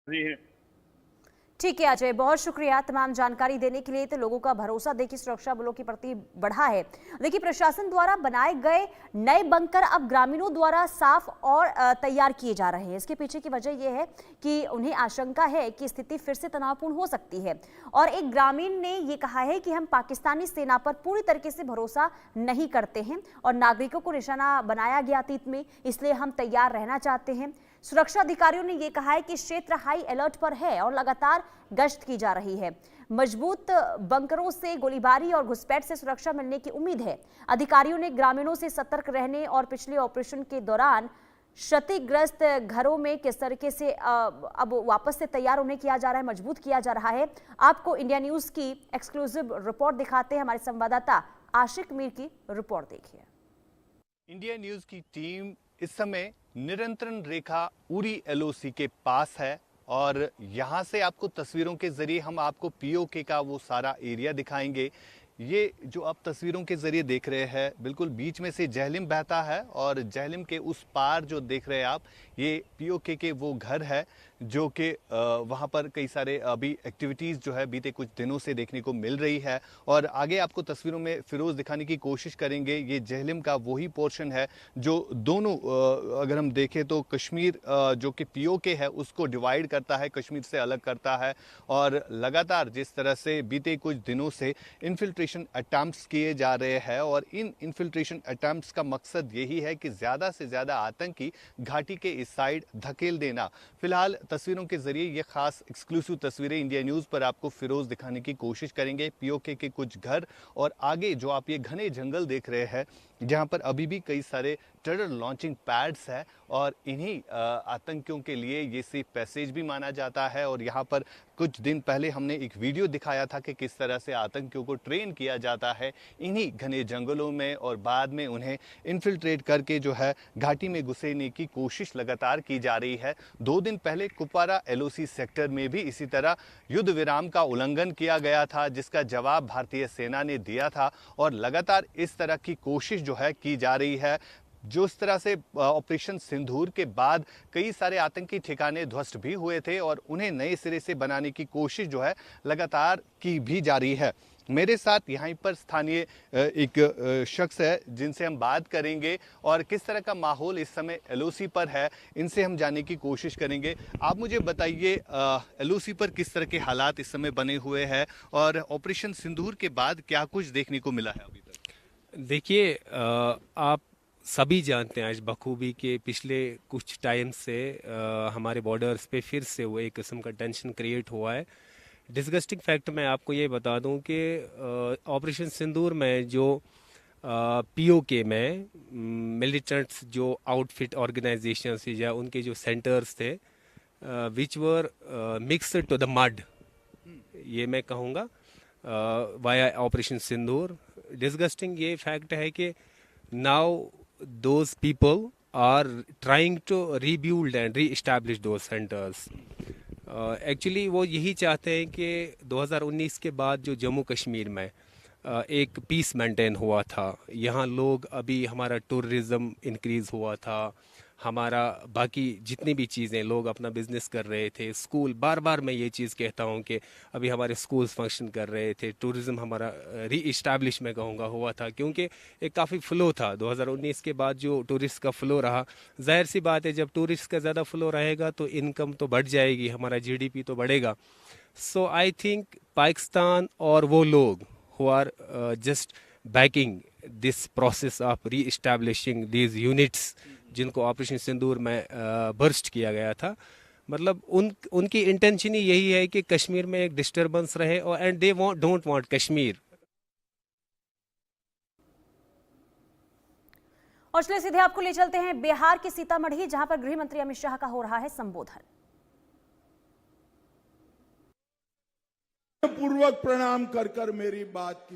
है। ठीक है अजय, बहुत शुक्रिया तमाम जानकारी देने के लिए। तो लोगों का भरोसा देखिए सुरक्षा बलों के प्रति बढ़ा है। देखिए प्रशासन द्वारा बनाए गए नए बंकर अब ग्रामीणों द्वारा साफ और तैयार किए जा रहे हैं। इसके पीछे की वजह यह है कि उन्हें आशंका है कि स्थिति फिर से तनावपूर्ण हो सकती है। और एक ग्रामीण ने यह कहा है कि हम पाकिस्तानी सेना पर पूरी तरीके से भरोसा नहीं करते हैं और नागरिकों को निशाना बनाया गया अतीत में, इसलिए हम तैयार रहना चाहते हैं। सुरक्षा अधिकारियों ने यह कहा है कि क्षेत्र हाई अलर्ट पर है और लगातार गश्त की जा रही है। मजबूत बंकरों से गोलीबारी और घुसपैठ से सुरक्षा मिलने की उम्मीद है। अधिकारियों ने ग्रामीणों से सतर्क रहने और पिछले ऑपरेशन के दौरान क्षतिग्रस्त घरों में किस तरीके से अब वापस से तैयार उन्हें किया जा रहा है, मजबूत किया जा रहा है। आपको इंडिया न्यूज की एक्सक्लूसिव रिपोर्ट दिखाते हैं। हमारे संवाददाता आशिक मीर की रिपोर्ट देखिए। इंडिया न्यूज की टीम इस समय नियंत्रण रेखा उरी एलओसी के पास है और यहाँ से आपको तस्वीरों के जरिए हम आपको पीओके का वो सारा एरिया दिखाएंगे। ये जो आप तस्वीरों के जरिए देख रहे हैं, बिल्कुल बीच में से जहलिम बहता है और जहलिम के उस पार जो देख रहे हैं आप, ये पीओके के वो घर है जो कि वहाँ पर कई सारे अभी एक्टिविटीज़ जो है बीते कुछ दिनों से देखने को मिल रही है। और आगे आपको तस्वीरों में फिरोज दिखाने की कोशिश करेंगे। ये जहलिम का वही पोर्शन है जो दोनों अगर हम देखें तो कश्मीर जो कि पीओके है उसको डिवाइड करता है, कश्मीर से अलग करता है। और लगातार जिस तरह से बीते कुछ दिनों से इन्फिल्ट्रेशन अटैम्प्ट्स किए जा रहे हैं और इन इन्फिल्ट्रेशन अटैम्प्ट्स का मकसद यही है कि ज़्यादा से ज़्यादा आतंकी घाटी के इस साइड धकेल देना। फिलहाल तस्वीरों के जरिए ये खास एक्सक्लूसिव तस्वीरें इंडिया न्यूज़ पर आपको फिरोज दिखाने की कोशिश करेंगे। पीओके के कुछ घर और आगे जो आप ये घने जंगल देख रहे हैं जहां पर अभी भी कई सारे टेरर लॉन्चिंग पैड्स है और इन्हीं आतंकियों के लिए ये सेफ पैसेज भी माना जाता है। और यहाँ पर कुछ दिन पहले हमने एक वीडियो दिखाया था कि किस तरह से आतंकियों को ट्रेन किया जाता है इन्हीं घने जंगलों में और बाद में उन्हें इन्फिल्ट्रेट करके जो है घाटी में घुसेने की कोशिश लगातार की जा रही है। 2 दिन पहले कुपवारा एलओसी सेक्टर में भी इसी तरह युद्ध विराम का उल्लंघन किया गया था, जिसका जवाब भारतीय सेना ने दिया था और लगातार इस तरह की कोशिश जो है की जा रही है। जो इस तरह से ऑपरेशन सिंदूर के बाद कई सारे आतंकी ठिकाने ध्वस्त भी हुए थे और उन्हें नए सिरे से बनाने की कोशिश जो है लगातार की भी जा रही है। मेरे साथ यहाँ पर स्थानीय एक शख्स है जिनसे हम बात करेंगे और किस तरह का माहौल इस समय एलओसी पर है इनसे हम जानने की कोशिश करेंगे। आप मुझे बताइए एलओसी पर किस तरह के हालात इस समय बने हुए हैं और ऑपरेशन सिंदूर के बाद क्या कुछ देखने को मिला है अभी तक? देखिए आप सभी जानते हैं आज बखूबी के पिछले कुछ टाइम से हमारे बॉर्डर्स पे फिर से वो एक किस्म का टेंशन क्रिएट हुआ है। डिस्गस्टिंग फैक्ट मैं आपको ये बता दूं कि ऑपरेशन सिंदूर में जो पीओके में मिलिटेंट्स जो आउटफिट ऑर्गेनाइजेशंस या उनके जो सेंटर्स थे विच वर मिक्स्ड टू द मड, ये मैं कहूँगा वाया ऑपरेशन सिंदूर। डिस्गस्टिंग ये फैक्ट है कि now those people are trying to rebuild and re-establish those centers. Actually वो यही चाहते हैं कि 2019 के बाद जो जम्मू कश्मीर में एक पीस मेंटेन हुआ था, यहाँ लोग अभी हमारा टूरिज्म इंक्रीज़ हुआ था, हमारा बाकी जितनी भी चीज़ें लोग अपना बिजनेस कर रहे थे, स्कूल बार बार मैं ये चीज़ कहता हूँ कि अभी हमारे स्कूल्स फंक्शन कर रहे थे, टूरिज़्म हमारा री इस्टेब्लिश मैं कहूँगा हुआ था क्योंकि एक काफ़ी फ़्लो था 2019 के बाद जो टूरिस्ट का फ़्लो रहा। जाहिर सी बात है जब टूरिस्ट का ज़्यादा फ़्लो रहेगा तो इनकम तो बढ़ जाएगी, हमारा जीडीपी तो बढ़ेगा। सो आई थिंक पाकिस्तान और वो लोग who are just backing this process of re-establishing these units जिनको ऑपरेशन सिंदूर में बर्स्ट किया गया था, मतलब उनकी इंटेंशन ही यही है कि कश्मीर में एक डिस्टर्बेंस रहे और and they don't want Kashmir. और चलिए सीधे आपको ले चलते हैं बिहार के सीतामढ़ी, जहां पर गृह मंत्री अमित शाह का हो रहा है संबोधन। पूर्वक प्रणाम कर मेरी बात की